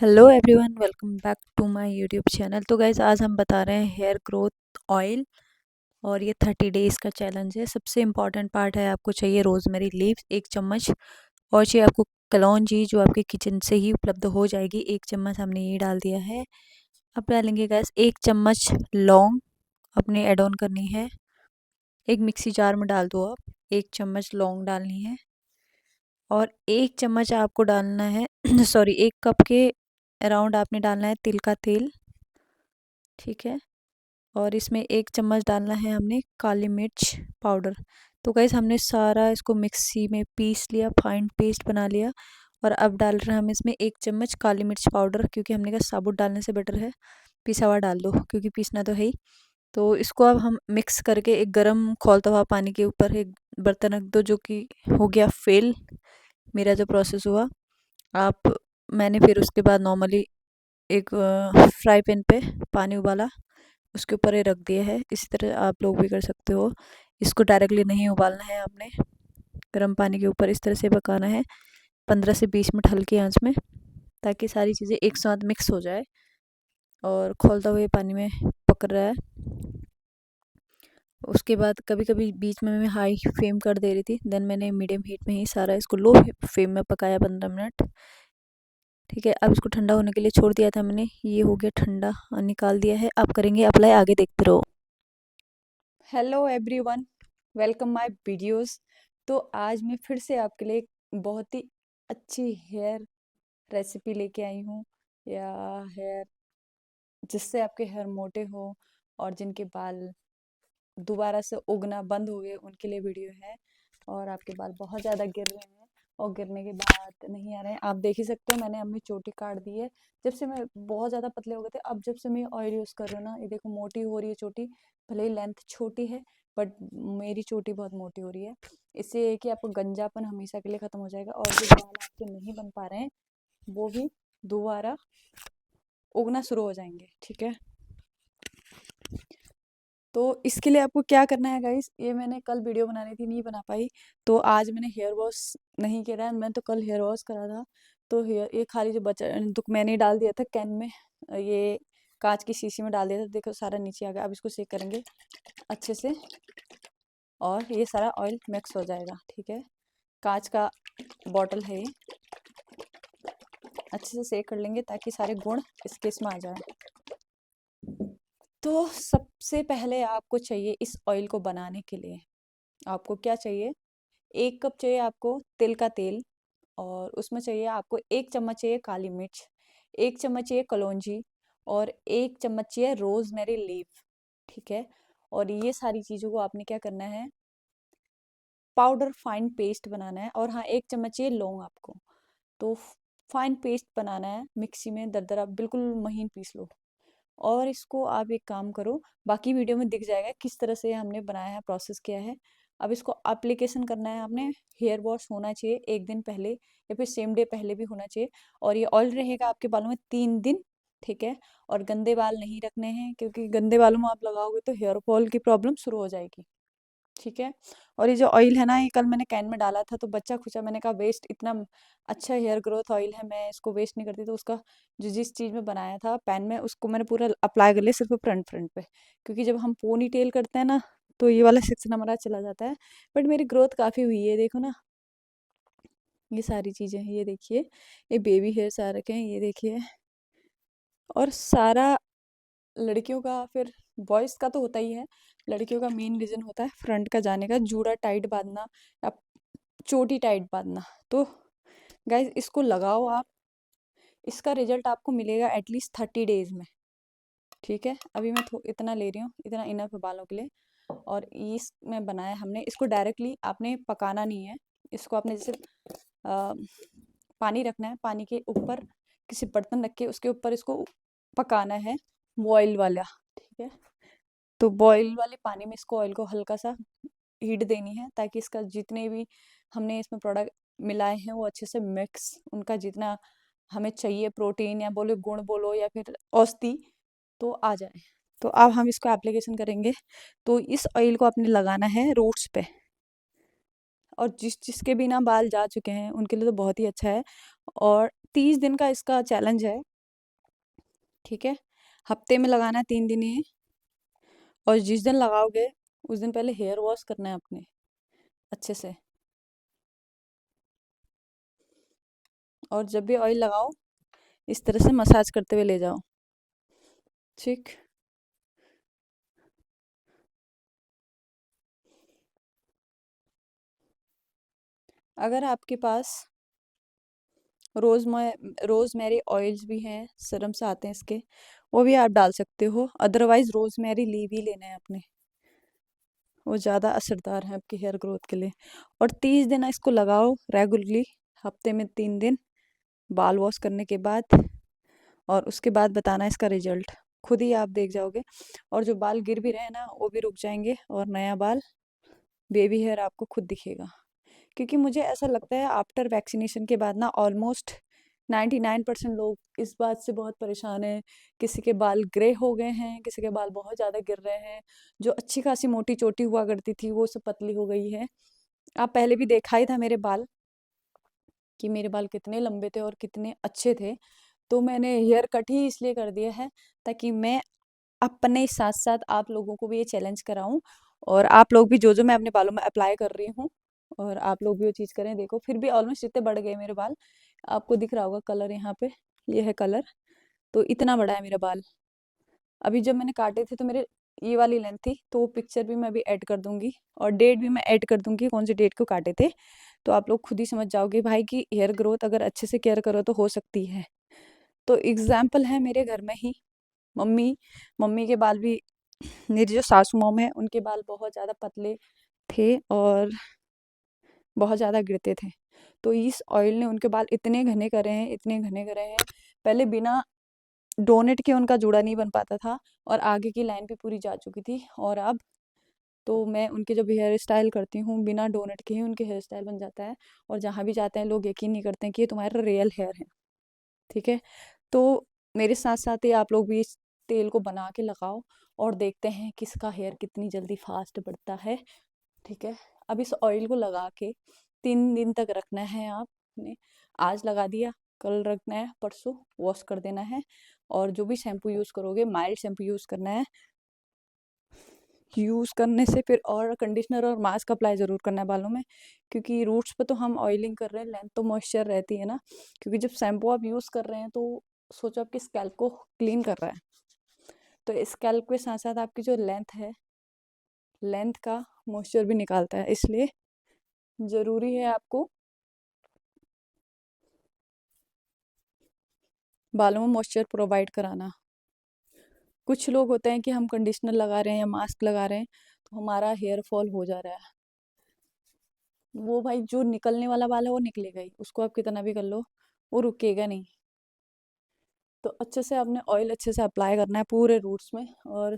Hello everyone, welcome back to my YouTube channel. तो guys आज हम बता रहे हैं हेयर ग्रोथ ऑयल और ये 30 डेज़ का चैलेंज है। सबसे इम्पॉर्टेंट पार्ट है, आपको चाहिए रोज़मेरी लीव्स 1 चम्मच और चाहिए आपको कलौंजी जो आपके किचन से ही उपलब्ध हो जाएगी। 1 चम्मच हमने ये डाल दिया है। अब डालेंगे गैस 1 चम्मच लौंग अपने ऐड ऑन करनी है। एक मिक्सी जार में डाल दो आप। 1 चम्मच लौंग डालनी है और 1 चम्मच आपको डालना है सॉरी 1 कप के अराउंड आपने डालना है तिल का तेल। ठीक है। और इसमें 1 चम्मच डालना है हमने काली मिर्च पाउडर। तो गाइस हमने सारा इसको मिक्सी में पीस लिया, फाइन पेस्ट बना लिया। और अब डाल रहे हैं हम इसमें 1 चम्मच काली मिर्च पाउडर, क्योंकि हमने कहा साबुत डालने से बेटर है पिसा हुआ डाल दो, क्योंकि पीसना तो है ही। तो इसको अब हम मिक्स करके एक गरम खौलता हुआ पानी के ऊपर एक बर्तन रख दो, जो कि हो गया फेल मेरा जो प्रोसेस हुआ। आप मैंने फिर उसके बाद नॉर्मली एक फ्राई पैन पे पानी उबाला, उसके ऊपर ये रख दिया है। इसी तरह आप लोग भी कर सकते हो। इसको डायरेक्टली नहीं उबालना है आपने, गर्म पानी के ऊपर इस तरह से पकाना है 15 से 20 मिनट हल्की आंच में, ताकि सारी चीज़ें एक साथ मिक्स हो जाए। और खौलता हुए पानी में पक रहा है। उसके बाद कभी कभी बीच में मैं हाई फ्लेम कर दे रही थी, देन मैंने मीडियम हीट में ही सारा इसको लो फ्लेम में पकाया 15 मिनट। ठीक है। अब इसको ठंडा होने के लिए छोड़ दिया था मैंने, ये हो गया ठंडा और निकाल दिया है। अब करेंगे अप्लाई, आगे देखते रहो। Hello everyone, welcome my videos. तो आज मैं फिर से आपके लिए एक बहुत ही अच्छी हेयर रेसिपी लेके आई हूँ, या हेयर जिससे आपके हेयर मोटे हो और जिनके बाल दोबारा से उगना बंद हो गए उनके लिए वीडियो है। और आपके बाल बहुत ज़्यादा गिर रहे हैं और गिरने के बाद नहीं आ रहे हैं, आप देख ही सकते हो मैंने अपनी चोटी काट दी है। जब से मैं बहुत ज़्यादा पतले हो गए थे, अब जब से मैं ऑयल यूज़ कर रही हूँ ना, ये देखो मोटी हो रही है चोटी। भले ही लेंथ छोटी है, बट मेरी चोटी बहुत मोटी हो रही है। इससे ये है कि आपको गंजापन हमेशा के लिए ख़त्म हो जाएगा, और जो बाल आपके नहीं बन पा रहे हैं वो भी दोबारा उगना शुरू हो जाएंगे। ठीक है। तो इसके लिए आपको क्या करना है गाइस, ये मैंने कल वीडियो बनानी थी, नहीं बना पाई। तो आज मैंने हेयर वॉश नहीं किया है, मैं तो कल हेयर वॉश करा था। तो हेयर ये खाली जो बचा तो मैंने डाल दिया था कैन में, ये कांच की शीशी में डाल दिया था। देखो सारा नीचे आ गया। अब इसको सेक करेंगे अच्छे से और ये सारा ऑयल मिक्स हो जाएगा। ठीक है। कांच का बॉटल है ये, अच्छे से सेक कर लेंगे ताकि सारे गुण इसके इसमें आ जाए। तो सबसे पहले आपको चाहिए इस ऑयल को बनाने के लिए, आपको क्या चाहिए, 1 कप चाहिए आपको तिल का तेल, और उसमें चाहिए आपको 1 चम्मच चाहिए काली मिर्च, 1 चम्मच चाहिए कलौंजी, और 1 चम्मच चाहिए रोजमेरी लीफ। ठीक है। और ये सारी चीज़ों को आपने क्या करना है, पाउडर फाइन पेस्ट बनाना है। और हाँ, 1 चम्मच चाहिए लौंग आपको। तो फाइन पेस्ट बनाना है, मिक्सी में दरदरा बिल्कुल महीन पीस लो। और इसको आप एक काम करो, बाकी वीडियो में दिख जाएगा किस तरह से हमने बनाया है, प्रोसेस किया है। अब इसको एप्लीकेशन करना है आपने। हेयर वॉश होना चाहिए 1 दिन पहले या फिर सेम डे पहले भी होना चाहिए। और ये ऑयल रहेगा आपके बालों में 3 दिन। ठीक है। और गंदे बाल नहीं रखने हैं, क्योंकि गंदे बालों में आप लगाओगे तो हेयर फॉल की प्रॉब्लम शुरू हो जाएगी। ठीक है। और ये जो ऑयल है ना, ये कल मैंने कैन में डाला था तो बच्चा खुचा, मैंने कहा वेस्ट, इतना अच्छा हेयर ग्रोथ ऑयल है, मैं इसको वेस्ट नहीं करती। तो उसका जो जिस चीज़ में बनाया था पैन में, उसको मैंने पूरा अप्लाई कर लिया सिर्फ फ्रंट फ्रंट पे, क्योंकि जब हम पोनी टेल करते हैं ना, तो ये वाला सेक्शन हमारा चला जाता है। बट मेरी ग्रोथ काफ़ी हुई है, देखो ना, ये सारी चीज़ें हैं, ये देखिए, ये बेबी हेयर्स आ रखे हैं, ये देखिए। और सारा लड़कियों का, फिर बॉयज़ का तो होता ही है, लड़कियों का मेन रीज़न होता है फ्रंट का जाने का, जूड़ा टाइट बांधना या चोटी टाइट बांधना। तो गाइज इसको लगाओ आप, इसका रिजल्ट आपको मिलेगा एटलीस्ट 30 डेज में। ठीक है। अभी मैं इतना ले रही हूँ, इतना इनफ है बालों के लिए। और इसमें बनाया हमने, इसको डायरेक्टली आपने पकाना नहीं है। इसको आपने जैसे आ, पानी रखना है, पानी के ऊपर किसी बर्तन रख के उसके ऊपर इसको पकाना है, बॉयल वाला। ठीक है। तो बॉयल वाले पानी में इसको ऑयल को हल्का सा हीट देनी है, ताकि इसका जितने भी हमने इसमें प्रोडक्ट मिलाए हैं वो अच्छे से मिक्स, उनका जितना हमें चाहिए प्रोटीन या बोलो गुण बोलो या फिर औषधि, तो आ जाए। तो अब हम इसको एप्लीकेशन करेंगे। तो इस ऑयल को आपने लगाना है रूट्स पे, और जिसके भी ना बाल जा चुके हैं उनके लिए तो बहुत ही अच्छा है। और 30 दिन का इसका चैलेंज है। ठीक है। हफ्ते में लगाना है 3 दिन ये। और जिस दिन लगाओगे उस दिन पहले हेयर वॉश करना है अपने अच्छे से। और जब भी ऑयल लगाओ इस तरह से मसाज करते हुए ले जाओ। ठीक। अगर आपके पास रोज़मेरी ऑयल्स भी हैं, सरम्स आते हैं इसके, वो भी आप डाल सकते हो। अदरवाइज रोज़मेरी लीव ही लेना है अपने, वो ज़्यादा असरदार है आपके हेयर ग्रोथ के लिए। और 30 दिन इसको लगाओ रेगुलरली, हफ्ते में 3 दिन, बाल वॉश करने के बाद। और उसके बाद बताना इसका रिजल्ट, खुद ही आप देख जाओगे। और जो बाल गिर भी रहे हैं ना वो भी रुक जाएंगे, और नया बाल, बेबी हेयर आपको खुद दिखेगा। क्योंकि मुझे ऐसा लगता है आफ्टर वैक्सीनेशन के बाद ना ऑलमोस्ट 99% लोग इस बात से बहुत परेशान हैं। किसी के बाल ग्रे हो गए हैं, किसी के बाल बहुत ज़्यादा गिर रहे हैं। जो अच्छी खासी मोटी चोटी हुआ करती थी वो सब पतली हो गई है। आप पहले भी देखा ही था मेरे बाल, कि मेरे बाल कितने लंबे थे और कितने अच्छे थे। तो मैंने हेयर कट ही इसलिए कर दिया है ताकि मैं अपने साथ साथ आप लोगों को भी ये चैलेंज कराऊं, और आप लोग भी जो जो मैं अपने बालों में अप्लाई कर रही हूँ, और आप लोग भी वो चीज़ करें। देखो फिर भी ऑलमोस्ट इतने बढ़ गए मेरे बाल, आपको दिख रहा होगा कलर यहाँ पे, ये है कलर। तो इतना बड़ा है मेरा बाल। अभी जब मैंने काटे थे तो मेरे ये वाली लेंथ थी, तो वो पिक्चर भी मैं अभी ऐड कर दूंगी, और डेट भी मैं ऐड कर दूंगी कौन सी डेट को काटे थे। तो आप लोग खुद ही समझ जाओगे भाई कि हेयर ग्रोथ अगर अच्छे से केयर करो तो हो सकती है। तो एग्जाम्पल है मेरे घर में ही, मम्मी मम्मी के बाल भी, मेरी जो सासू मॉम है उनके बाल बहुत ज़्यादा पतले थे और बहुत ज़्यादा गिरते थे। तो इस ऑयल ने उनके बाल इतने घने करे हैं, इतने घने करे हैं। पहले बिना डोनेट के उनका जूड़ा नहीं बन पाता था, और आगे की लाइन भी पूरी जा चुकी थी। और अब तो मैं उनके जब हेयर स्टाइल करती हूँ बिना डोनेट के ही उनके हेयर स्टाइल बन जाता है। और जहाँ भी जाते हैं लोग यकीन नहीं करते हैं कि ये तुम्हारा रियल हेयर है। ठीक है। तो मेरे साथ साथ ही आप लोग भी इस तेल को बना के लगाओ, और देखते हैं किसका हेयर कितनी जल्दी फास्ट बढ़ता है। ठीक है। अब इस ऑयल को लगा के 3 दिन तक रखना है आपने। आज लगा दिया, कल रखना है, परसों वॉश कर देना है। और जो भी शैम्पू यूज़ करोगे माइल्ड शैम्पू यूज़ करना है। यूज़ करने से फिर और कंडीशनर और मास्क अप्लाई ज़रूर करना है बालों में, क्योंकि रूट्स पे तो हम ऑयलिंग कर रहे हैं, लेंथ तो मॉइस्चर रहती है ना। क्योंकि जब शैम्पू आप यूज़ कर रहे हैं तो सोचो आपके स्कैल्प को क्लीन कर रहा है, तो स्कैल्प के साथ साथ आपकी जो लेंथ है, लेंथ का मॉइस्चर भी निकालता है। इसलिए ज़रूरी है आपको बालों में मॉइस्चर प्रोवाइड कराना। कुछ लोग होते हैं कि हम कंडीशनर लगा रहे हैं या मास्क लगा रहे हैं तो हमारा हेयर फॉल हो जा रहा है। वो भाई जो निकलने वाला बाल है वो निकलेगा ही, उसको आप कितना भी कर लो वो रुकेगा नहीं। तो अच्छे से आपने ऑयल अच्छे से अप्लाई करना है पूरे रूट्स में, और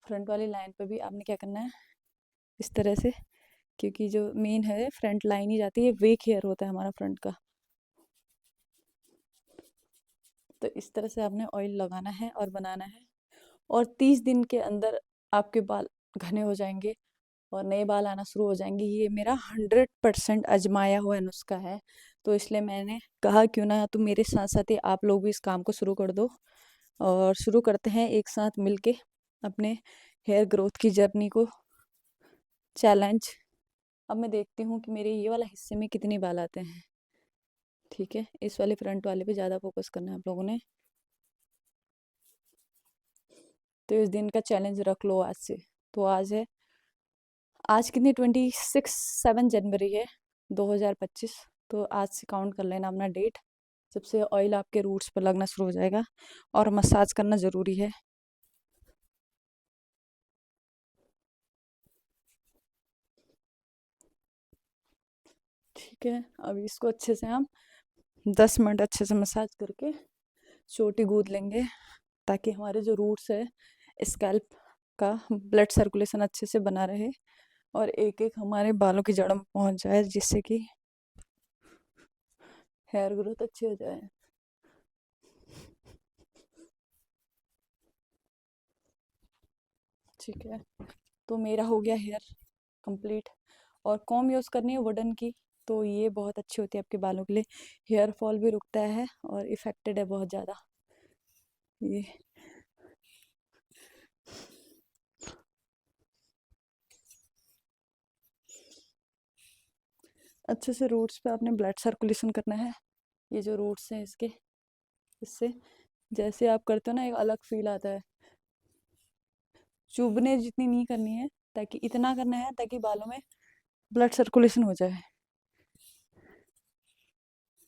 फ्रंट वाली लाइन पे भी आपने क्या करना है, इस तरह से। क्योंकि जो मेन है फ्रंट लाइन ही जाती है, वीक हेयर होता है हमारा फ्रंट का। तो इस तरह से आपने ऑयल लगाना है और बनाना है। और 30 दिन के अंदर आपके बाल घने हो जाएंगे और नए बाल आना शुरू हो जाएंगे। ये मेरा 100% आजमाया हुआ नुस्खा है। तो इसलिए मैंने कहा क्यों ना तुम मेरे साथ साथ ही आप लोग भी इस काम को शुरू कर दो, और शुरू करते हैं एक साथ मिलके अपने हेयर ग्रोथ की जर्नी को चैलेंज। अब मैं देखती हूँ कि मेरे ये वाला हिस्से में कितने बाल आते हैं। ठीक है। इस वाले फ्रंट वाले पे ज़्यादा फोकस करना है आप लोगों ने। तो इस दिन का चैलेंज रख लो आज से। तो आज है, आज कितनी 7 जनवरी है 2025। तो आज से काउंट कर लेना अपना डेट, जब से ऑयल आपके रूट्स पर लगना शुरू हो जाएगा। और मसाज करना ज़रूरी है। ठीक है। अब इसको अच्छे से हम 10 मिनट अच्छे से मसाज करके चोटी गूंद लेंगे, ताकि हमारे जो रूट्स है स्कैल्प का ब्लड सर्कुलेशन अच्छे से बना रहे, और एक एक हमारे बालों की जड़ में पहुंच जाए, जिससे कि हेयर ग्रोथ अच्छी हो जाए। ठीक है। तो मेरा हो गया हेयर कंप्लीट। और कॉम्ब यूज़ करनी है वुडन की, तो ये बहुत अच्छी होती है आपके बालों के लिए। हेयर फॉल भी रुकता है और इफ़ेक्टेड है बहुत ज़्यादा ये। अच्छे से रूट्स पे आपने ब्लड सर्कुलेशन करना है। ये जो रूट्स हैं इसके, इससे जैसे आप करते हो ना एक अलग फील आता है। चुभने जितनी नहीं करनी है, ताकि इतना करना है ताकि बालों में ब्लड सर्कुलेशन हो जाए।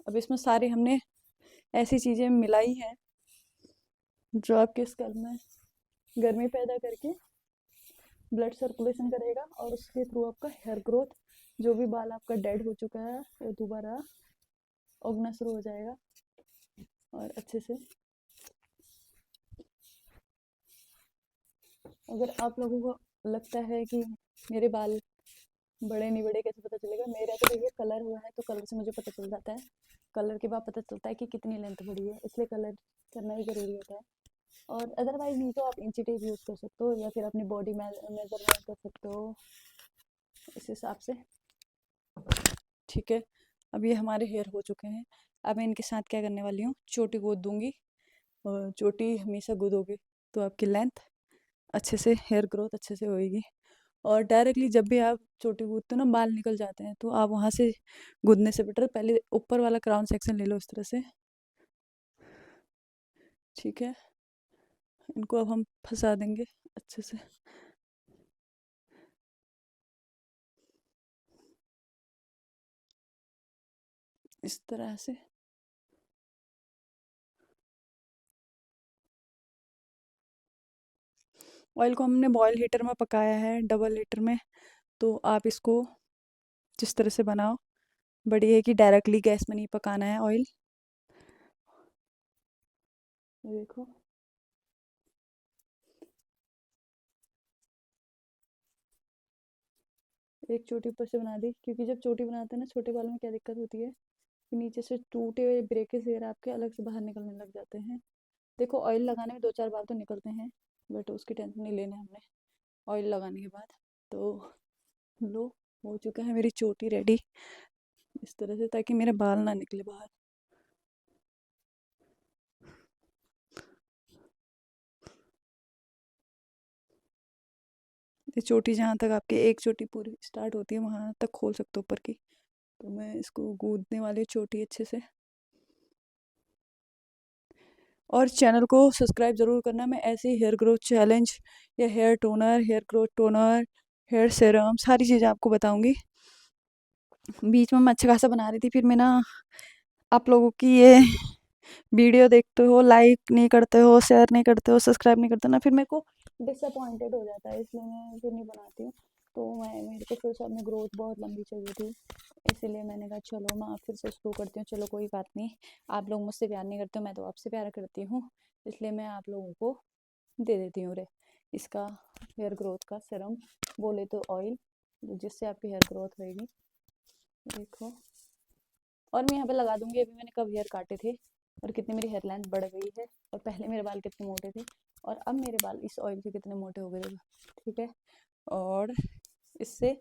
अब इसमें सारी हमने ऐसी चीज़ें मिलाई हैं जो आपके स्कैल्प में गर्मी पैदा करके ब्लड सर्कुलेशन करेगा, और उसके थ्रू आपका हेयर ग्रोथ, जो भी बाल आपका डेड हो चुका है वो दोबारा उगना शुरू हो जाएगा और अच्छे से। अगर आप लोगों को लगता है कि मेरे बाल बड़े नहीं बड़े कैसे पता चलेगा, मेरा तो देखिए कलर हुआ है तो कलर से मुझे पता चल जाता है। कलर के बाद पता चलता है कि कितनी लेंथ बड़ी है, इसलिए कलर करना भी ज़रूरी होता है। और अदरवाइज नहीं तो आप इंची टेप यूज़ कर सकते हो, या फिर अपनी बॉडी मेजरमेंट कर सकते हो इस हिसाब से। ठीक है, अब ये हमारे हेयर हो चुके हैं। अब मैं इनके साथ क्या करने वाली हूँ, चोटी गोद दूंगी। और चोटी हमेशा गोदोगे तो आपकी लेंथ अच्छे से, हेयर ग्रोथ अच्छे से होएगी। और डायरेक्टली जब भी आप चोटी गूंथते हो ना बाल निकल जाते हैं, तो आप वहाँ से गूंथने से बेटर पहले ऊपर वाला क्राउन सेक्शन ले लो इस तरह से। ठीक है, इनको अब हम फंसा देंगे अच्छे से इस तरह से। ऑयल को हमने बॉयल हीटर में पकाया है, डबल हीटर में। तो आप इसको जिस तरह से बनाओ, बड़ी है कि डायरेक्टली गैस में नहीं पकाना है ऑयल। ये देखो, एक चोटी ऊपर से बना दी, क्योंकि जब चोटी बनाते हैं ना छोटे बालों में क्या दिक्कत होती है कि नीचे से टूटे हुए ब्रेकेज हेयर आपके अलग से बाहर निकलने लग जाते हैं। देखो ऑयल लगाने में 2-4 बाल तो निकलते हैं, बट उसकी टेंशन नहीं लेना है हमने ऑयल लगाने के बाद। तो लो, हो चुका है मेरी चोटी रेडी इस तरह से, ताकि मेरे बाल ना निकले बाहर। ये चोटी जहाँ तक आपकी एक चोटी पूरी स्टार्ट होती है वहाँ तक खोल सकते हो ऊपर की। तो मैं इसको गूंदने वाली हूँ चोटी अच्छे से। और चैनल को सब्सक्राइब ज़रूर करना। मैं ऐसे ही हेयर ग्रोथ चैलेंज या hair toner, hair growth toner, hair serum, सारी चीज़ें आपको बताऊंगी। बीच में मैं अच्छा खासा बना रही थी, फिर मैं ना आप लोगों की ये वीडियो देखते हो, लाइक नहीं करते हो, शेयर नहीं करते हो, सब्सक्राइब नहीं करते ना, फिर मेरे को डिसअपॉइंटेड हो जाता है, इसलिए मैं फिर नहीं बनाती हूँ। तो मैं, मेरे को फिर से अपनी ग्रोथ बहुत लंबी चाहिए थी, इसीलिए मैंने कहा चलो मैं फिर से शुरू करती हूँ। चलो कोई बात नहीं, आप लोग मुझसे प्यार नहीं करते हो, मैं तो आपसे प्यार करती हूँ, इसलिए मैं आप लोगों को दे देती हूँ रे इसका हेयर ग्रोथ का सीरम, बोले तो ऑयल, जिससे आपकी हेयर ग्रोथ होएगी। देखो, और मैं यहाँ पे लगा दूंगी अभी मैंने कब हेयर काटे थे और कितनी मेरी हेयर लेंथ बढ़ गई है, और पहले मेरे बाल कितने मोटे थे और अब मेरे बाल इस ऑयल से कितने मोटे हो गए थे। ठीक है, और इससे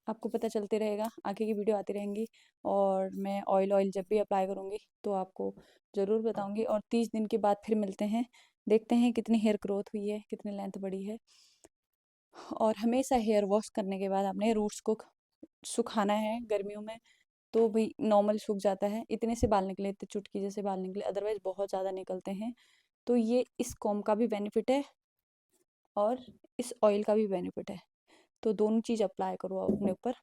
आपको पता चलते रहेगा, आगे की वीडियो आती रहेंगी, और मैं ऑयल जब भी अप्लाई करूँगी तो आपको ज़रूर बताऊँगी। और 30 दिन के बाद फिर मिलते हैं, देखते हैं कितनी हेयर ग्रोथ हुई है, कितनी लेंथ बढ़ी है। और हमेशा हेयर वॉश करने के बाद आपने रूट्स को सुखाना है गर्मियों में, तो भाई नॉर्मल सूख जाता है, इतने से बाल निकले, इतने चुटकी जैसे बाल निकले, अदरवाइज बहुत ज़्यादा निकलते हैं। तो ये इस कॉम का भी बेनिफिट है और इस ऑयल का भी बेनिफिट है, तो दोनों चीज़ अप्लाई करो आप अपने ऊपर।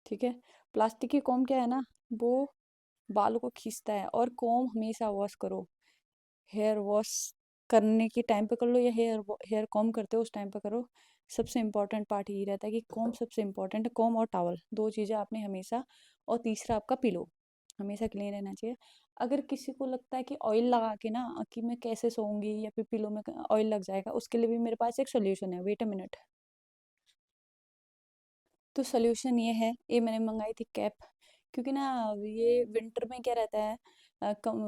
ठीक है, प्लास्टिक की कॉम क्या है ना, वो बालों को खींचता है, और कॉम हमेशा वॉश करो। हेयर वॉश करने के टाइम पे कर लो, या हेयर कॉम करते हो उस टाइम पे करो। सबसे इम्पोर्टेंट पार्ट यही रहता है कि कॉम सबसे इम्पोर्टेंट है, कॉम और टॉवल, दो चीज़ें आपने हमेशा। और तीसरा आपका पिलो हमेशा क्लीन रहना चाहिए। अगर किसी को लगता है कि ऑयल लगा के ना कि मैं कैसे सोऊंगी या फिर पिलो में ऑयल लग जाएगा, उसके लिए भी मेरे पास एक सोल्यूशन है, वेट अ मिनट। तो सोल्यूशन ये है, ये मैंने मंगाई थी कैप, क्योंकि ना ये विंटर में क्या रहता है,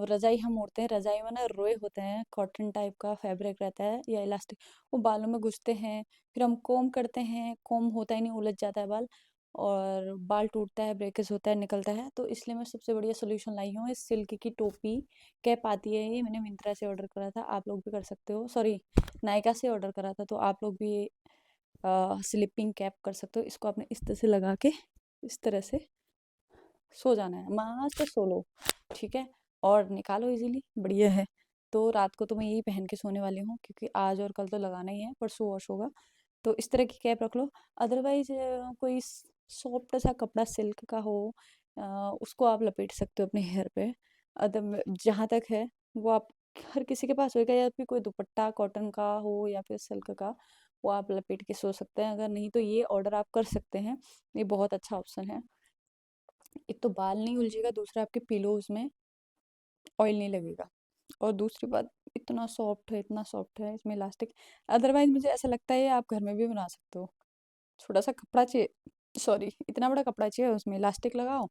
रजाई हम ओढ़ते हैं, रजाई में ना रोए होते हैं, कॉटन टाइप का फैब्रिक रहता है या इलास्टिक, वो बालों में घुसते हैं। फिर हम कोम करते हैं, कोम होता ही नहीं, उलझ जाता है बाल, और बाल टूटता है, ब्रेकेज होता है, निकलता है। तो इसलिए मैं सबसे बढ़िया सोल्यूशन लाई हूँ, इस सिल्क की टोपी कैप आती है, ये मैंने मिंत्रा से ऑर्डर करा था, आप लोग भी कर सकते हो, सॉरी नायका से ऑर्डर करा था, तो आप लोग भी स्लीपिंग कैप कर सकते हो। इसको आपने इस तरह से लगा के इस तरह से सो जाना है, मस्त सो लो, ठीक है। और निकालो इजीली, बढ़िया है। तो रात को तो मैं यही पहन के सोने वाली हूँ, क्योंकि आज और कल तो लगाना ही है, परसों वॉश होगा। तो इस तरह की कैप रख लो। अदरवाइज कोई सॉफ्ट सा कपड़ा सिल्क का हो, अ, उसको आप लपेट सकते हो अपने हेयर पे। अदर जहाँ तक है वो आप, हर किसी के पास होएगा, या फिर कोई दुपट्टा कॉटन का हो या फिर सिल्क का, वो आप लपेट के सो सकते हैं। अगर नहीं तो ये ऑर्डर आप कर सकते हैं, ये बहुत अच्छा ऑप्शन है। एक तो बाल नहीं उलझेगा, दूसरा आपके पिलोज में ऑयल नहीं लगेगा, और दूसरी बात, इतना सॉफ्ट है इसमें इलास्टिक। अदरवाइज मुझे ऐसा लगता है आप घर में भी बना सकते हो। छोटा सा कपड़ा चाहिए, सॉरी, इतना बड़ा कपड़ा चाहिए, उसमें इलास्टिक लगाओ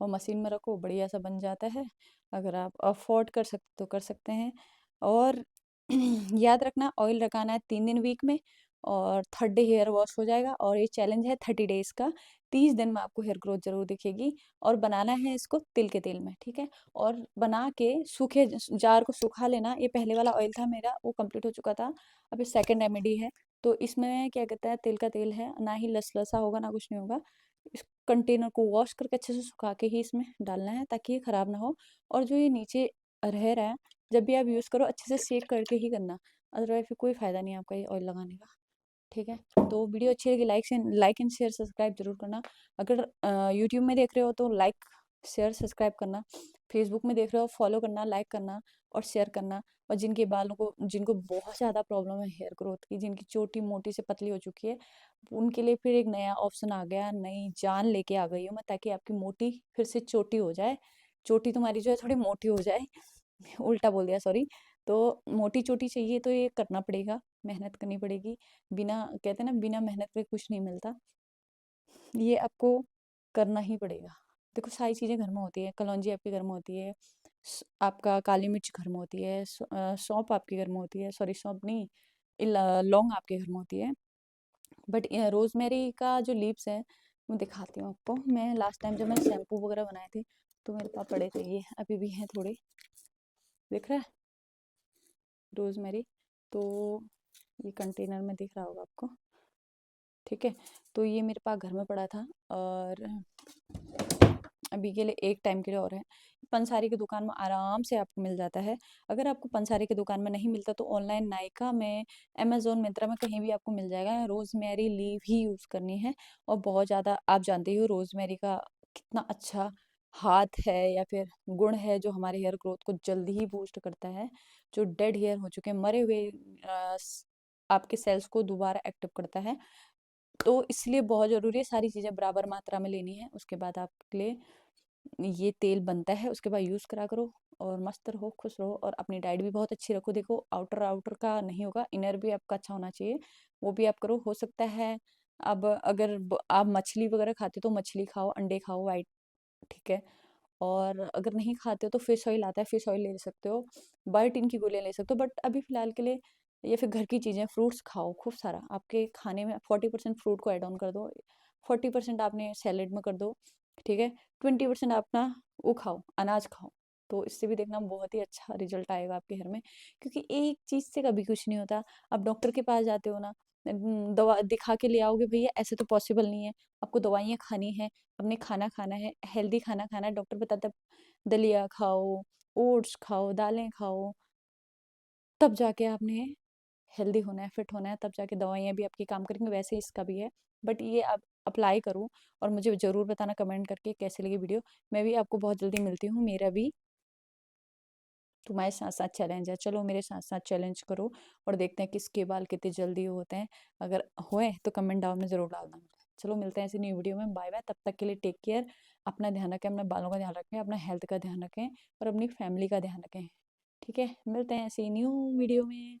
और मशीन में रखो, बढ़िया सा बन जाता है। अगर आप अफोर्ड कर सकते तो कर सकते हैं। और याद रखना, ऑयल लगाना है 3 दिन वीक में, और थर्ड डे हेयर वॉश हो जाएगा। और ये चैलेंज है 30 डेज का, 30 दिन में आपको हेयर ग्रोथ जरूर दिखेगी। और बनाना है इसको तिल के तेल में, ठीक है। और बना के सूखे जार को सुखा लेना। ये पहले वाला ऑयल था मेरा, वो कंप्लीट हो चुका था। अब ये सेकंड रेमेडी है। तो इसमें क्या कहता है, तिल का तेल है, ना ही लसलसा होगा ना कुछ नहीं होगा। इस कंटेनर को वॉश करके अच्छे से सुखा के ही इसमें डालना है, ताकि ये खराब ना हो। और जो ये नीचे रह रहा है, जब भी आप यूज़ करो अच्छे से सेक करके ही करना, अदरवाइज फिर कोई फ़ायदा नहीं है आपका ये ऑयल लगाने का, ठीक है। तो वीडियो अच्छी लगी, लाइक एंड शेयर सब्सक्राइब जरूर करना। अगर यूट्यूब में देख रहे हो तो लाइक शेयर सब्सक्राइब करना, फेसबुक में देख रहे हो फॉलो करना, लाइक करना और शेयर करना। और जिनके बालों को, जिनको बहुत ज़्यादा प्रॉब्लम है हेयर ग्रोथ की, जिनकी चोटी मोटी से पतली हो चुकी है, उनके लिए फिर एक नया ऑप्शन आ गया, नई जान लेके आ गई हूँ मैं, ताकि आपकी मोटी फिर से चोटी हो जाए। चोटी तुम्हारी जो है थोड़ी मोटी हो जाए, उल्टा बोल दिया, सॉरी। तो मोटी चोटी चाहिए तो ये करना पड़ेगा, मेहनत करनी पड़ेगी। बिना, कहते हैं ना, बिना मेहनत के कुछ नहीं मिलता, ये आपको करना ही पड़ेगा। देखो सारी चीज़ें घर में होती है, कलौंजी आपके घर में होती है, आपका काली मिर्च घर में होती है, सौंफ आपके घर में होती है, सॉरी सौंफ नहीं, लौंग आपके घर में होती है। बट रोजमेरी का जो लीव्स है, मैं दिखाती हूँ आपको। मैं लास्ट टाइम जब मैंने शैम्पू वगैरह बनाए थे, तो मेरे पास पड़े थे, ये अभी भी हैं थोड़े, दिख रहा है रोजमेरी। तो ये कंटेनर में दिख रहा होगा आपको, ठीक है। तो ये मेरे पास घर में पड़ा था, और अभी के लिए एक टाइम के लिए और है। पंसारी की दुकान में आराम से आपको मिल जाता है। अगर आपको पंसारी की दुकान में नहीं मिलता तो ऑनलाइन नायका में, अमेजोन मिंत्रा में, कहीं भी आपको मिल जाएगा। रोजमेरी लीव ही यूज़ करनी है। और बहुत ज़्यादा, आप जानते ही हो रोजमेरी का कितना अच्छा हाथ है या फिर गुण है, जो हमारे हेयर ग्रोथ को जल्दी ही बूस्ट करता है। जो डेड हेयर हो चुके हैं, मरे हुए आपके सेल्स को दोबारा एक्टिव करता है। तो इसलिए बहुत ज़रूरी है सारी चीज़ें बराबर मात्रा में लेनी है। उसके बाद आपके लिए ये तेल बनता है, उसके बाद यूज़ करा करो, और मस्त रहो, खुश रहो, और अपनी डाइट भी बहुत अच्छी रखो। देखो आउटर आउटर का नहीं होगा, इनर भी आपका अच्छा होना चाहिए, वो भी आप करो। हो सकता है अब अगर आप मछली वगैरह खाते हो तो मछली खाओ, अंडे खाओ वाइट, ठीक है। और अगर नहीं खाते हो तो फिश ऑयल आता है, फिश ऑयल ले सकते हो, बायोटिन की गोलियां ले सकते हो। बट अभी फिलहाल के लिए, या फिर घर की चीज़ें, फ्रूट्स खाओ खूब सारा। आपके खाने में 40% फ्रूट को ऐड ऑन कर दो, 40% आपने सैलेड में कर दो, ठीक है। 20% अपना वो खाओ, अनाज खाओ। तो इससे भी देखना बहुत ही अच्छा रिजल्ट आएगा आपके घर में, क्योंकि एक चीज़ से कभी कुछ नहीं होता। आप डॉक्टर के पास जाते हो ना, दवा दिखा के ले आओगे, भैया ऐसे तो पॉसिबल नहीं है। आपको दवाइयाँ खानी है, अपने खाना खाना है, हेल्दी खाना खाना है। डॉक्टर बताता है दलिया खाओ, ओट्स खाओ, दालें खाओ, तब जाके आपने हेल्दी होना है, फिट होना है, तब जाके दवाइयाँ भी आपकी काम करेंगी। वैसे इसका भी है, बट ये आप अप्लाई करो। और मुझे ज़रूर बताना कमेंट करके कैसी लगी वीडियो। मैं भी आपको बहुत जल्दी मिलती हूँ। मेरा भी तुम्हारे साथ साथ चैलेंज है, चलो मेरे साथ साथ चैलेंज करो, और देखते हैं किसके बाल कितने जल्दी होते हैं। अगर हुए तो कमेंट डाउन में ज़रूर डालना। चलो मिलते हैं ऐसी नई वीडियो में, बाय बाय। तब तक के लिए टेक केयर, अपना ध्यान रखें, अपने बालों का ध्यान रखें, अपना हेल्थ का ध्यान रखें, और अपनी फैमिली का ध्यान रखें, ठीक है। मिलते हैं ऐसी न्यू वीडियो में।